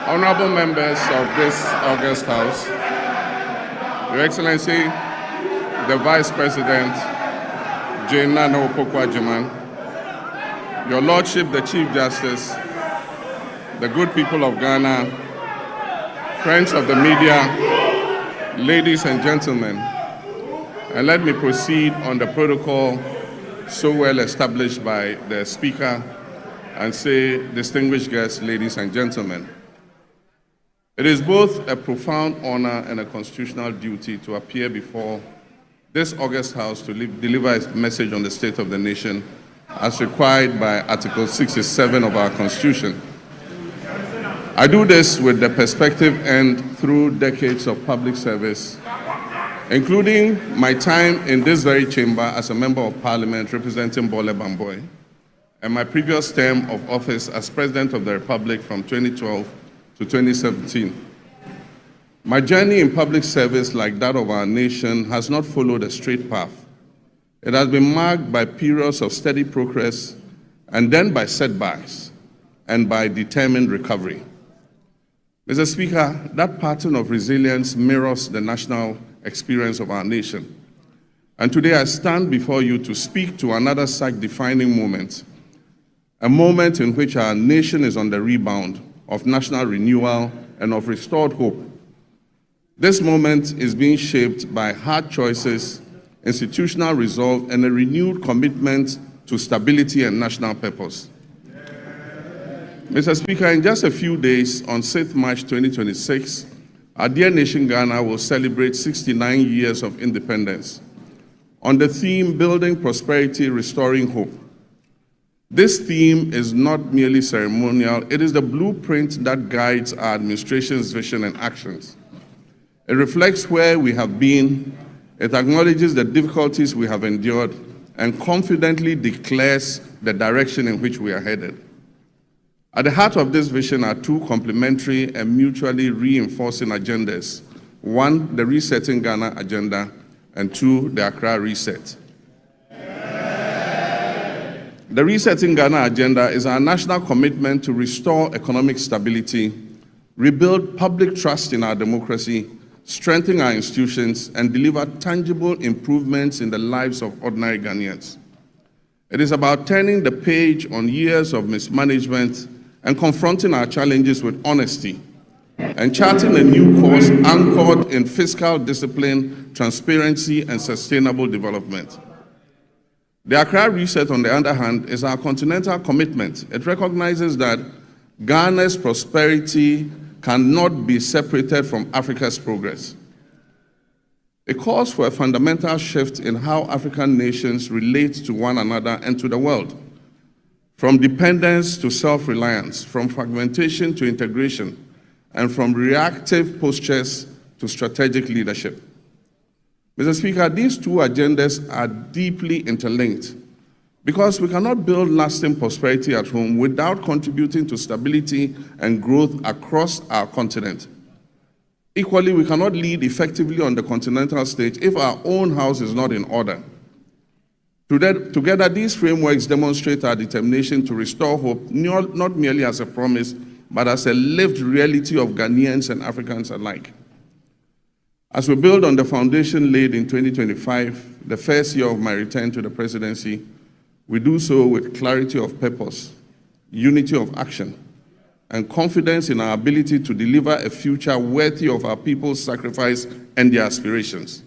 Honorable members of this august House, Your Excellency, the Vice President, Jane Nana Opoku-Agyeman, Your Lordship, the Chief Justice, the good people of Ghana, friends of the media, ladies and gentlemen, and let me proceed on the protocol so well established by the Speaker and say, distinguished guests, ladies and gentlemen. It is both a profound honor and a constitutional duty to appear before this august House to deliver a message on the state of the nation as required by Article 67 of our Constitution. I do this with the perspective and through decades of public service, including my time in this very chamber as a Member of Parliament representing Bole Bamboy, and my previous term of office as President of the Republic from 2012 to 2017. My journey in public service, like that of our nation, has not followed a straight path. It has been marked by periods of steady progress and then by setbacks and by determined recovery. Mr. Speaker, that pattern of resilience mirrors the national experience of our nation. And today I stand before you to speak to another such defining moment, a moment in which our nation is on the rebound of national renewal and of restored hope. This moment is being shaped by hard choices, institutional resolve, and a renewed commitment to stability and national purpose. Mr. Speaker, in just a few days, on 6th March 2026, our dear nation Ghana will celebrate 69 years of independence on the theme, Building Prosperity, Restoring Hope. This theme is not merely ceremonial, it is the blueprint that guides our administration's vision and actions. It reflects where we have been, it acknowledges the difficulties we have endured, and confidently declares the direction in which we are headed. At the heart of this vision are two complementary and mutually reinforcing agendas. One, the Resetting Ghana agenda, and two, the Accra Reset. The Resetting Ghana agenda is our national commitment to restore economic stability, rebuild public trust in our democracy, strengthen our institutions, and deliver tangible improvements in the lives of ordinary Ghanaians. It is about turning the page on years of mismanagement and confronting our challenges with honesty, and charting a new course anchored in fiscal discipline, transparency, and sustainable development. The Accra Reset, on the other hand, is our continental commitment. It recognizes that Ghana's prosperity cannot be separated from Africa's progress. It calls for a fundamental shift in how African nations relate to one another and to the world, from dependence to self-reliance, from fragmentation to integration, and from reactive postures to strategic leadership. Mr. Speaker, these two agendas are deeply interlinked because we cannot build lasting prosperity at home without contributing to stability and growth across our continent. Equally, we cannot lead effectively on the continental stage if our own house is not in order. Together, these frameworks demonstrate our determination to restore hope, not merely as a promise, but as a lived reality of Ghanaians and Africans alike. As we build on the foundation laid in 2025, the first year of my return to the presidency, we do so with clarity of purpose, unity of action, and confidence in our ability to deliver a future worthy of our people's sacrifice and their aspirations.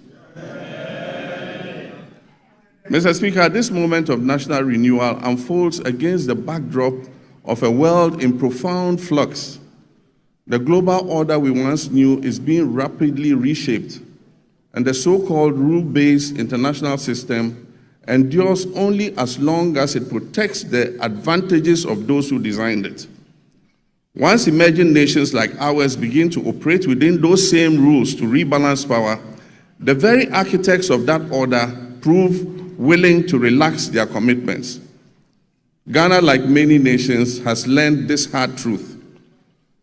Mr. Speaker, this moment of national renewal unfolds against the backdrop of a world in profound flux. The global order we once knew is being rapidly reshaped, and the so-called rule-based international system endures only as long as it protects the advantages of those who designed it. Once emerging nations like ours begin to operate within those same rules to rebalance power, the very architects of that order prove willing to relax their commitments. Ghana, like many nations, has learned this hard truth.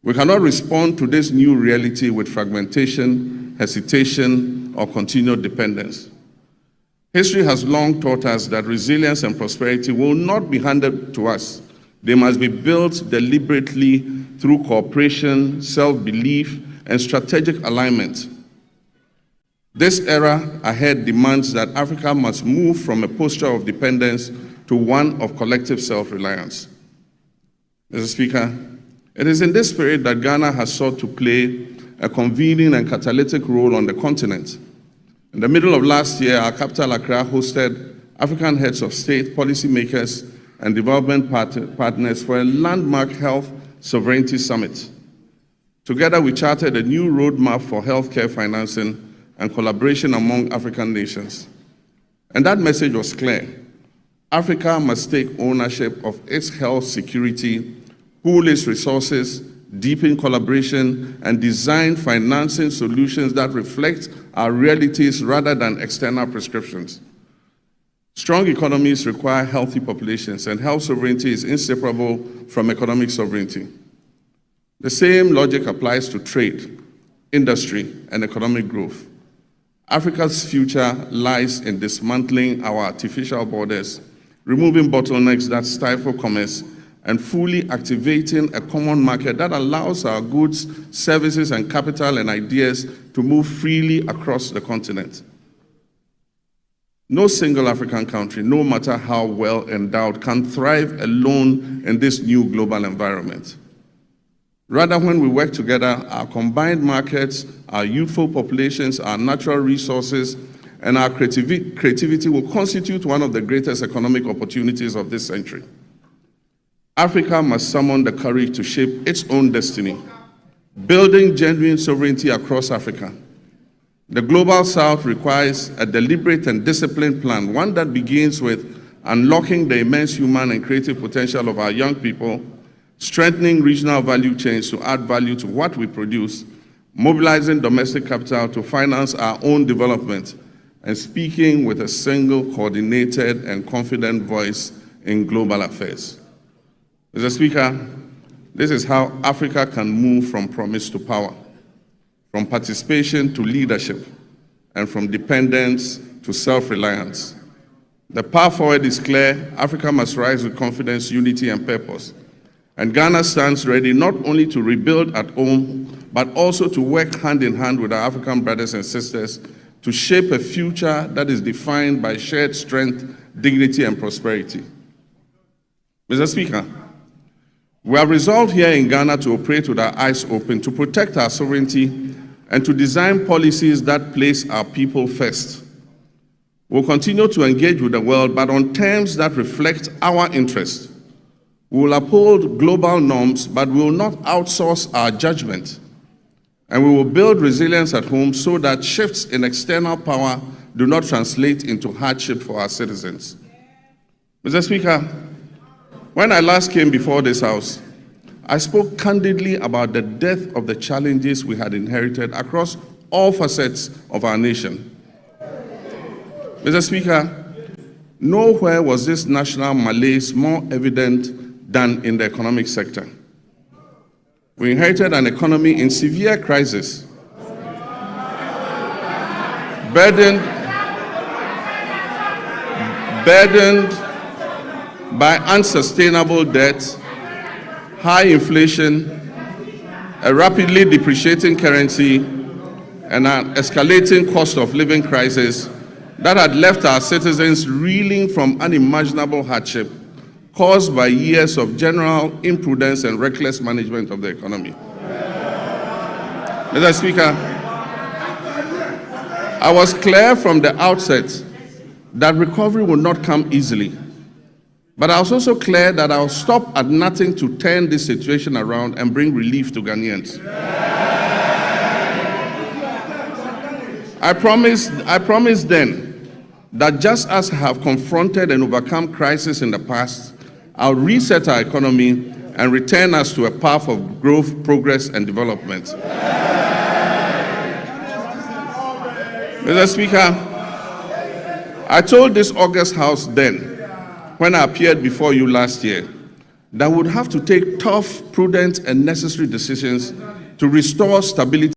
We cannot respond to this new reality with fragmentation, hesitation, or continued dependence. History has long taught us that resilience and prosperity will not be handed to us. They must be built deliberately through cooperation, self-belief, and strategic alignment. This era ahead demands that Africa must move from a posture of dependence to one of collective self-reliance. Mr. Speaker, it is in this spirit that Ghana has sought to play a convening and catalytic role on the continent. In the middle of last year, our capital, Accra, hosted African heads of state, policymakers, and development partners for a landmark health sovereignty summit. Together, we charted a new roadmap for healthcare financing and collaboration among African nations. And that message was clear. Africa must take ownership of its health security, pool its resources, deepen collaboration, and design financing solutions that reflect our realities rather than external prescriptions. Strong economies require healthy populations, and health sovereignty is inseparable from economic sovereignty. The same logic applies to trade, industry, and economic growth. Africa's future lies in dismantling our artificial borders, removing bottlenecks that stifle commerce, and fully activating a common market that allows our goods, services, and capital and ideas to move freely across the continent. No single African country, no matter how well endowed, can thrive alone in this new global environment. Rather, when we work together, our combined markets, our youthful populations, our natural resources, and our creativity will constitute one of the greatest economic opportunities of this century. Africa must summon the courage to shape its own destiny, building genuine sovereignty across Africa. The Global South requires a deliberate and disciplined plan, one that begins with unlocking the immense human and creative potential of our young people, strengthening regional value chains to add value to what we produce, mobilizing domestic capital to finance our own development, and speaking with a single, coordinated, and confident voice in global affairs. Mr. Speaker, this is how Africa can move from promise to power, from participation to leadership, and from dependence to self-reliance. The path forward is clear. Africa must rise with confidence, unity, and purpose. And Ghana stands ready not only to rebuild at home, but also to work hand in hand with our African brothers and sisters to shape a future that is defined by shared strength, dignity, and prosperity. Mr. Speaker, we have resolved here in Ghana to operate with our eyes open, to protect our sovereignty, and to design policies that place our people first. We'll continue to engage with the world, but on terms that reflect our interests. We will uphold global norms, but we will not outsource our judgment. And we will build resilience at home so that shifts in external power do not translate into hardship for our citizens. Mr. Speaker, when I last came before this House, I spoke candidly about the depth of the challenges we had inherited across all facets of our nation. Mr. Speaker, nowhere was this national malaise more evident than in the economic sector. We inherited an economy in severe crisis, burdened by unsustainable debt, high inflation, a rapidly depreciating currency, and an escalating cost of living crisis that had left our citizens reeling from unimaginable hardship caused by years of general imprudence and reckless management of the economy. Mr. Speaker, I was clear from the outset that recovery would not come easily. But I was also clear that I'll stop at nothing to turn this situation around and bring relief to Ghanaians. I promised then that just as I have confronted and overcome crisis in the past, I'll reset our economy and return us to a path of growth, progress, and development. Mr. Speaker, I told this August House then, when I appeared before you last year, that we would have to take tough, prudent, and necessary decisions to restore stability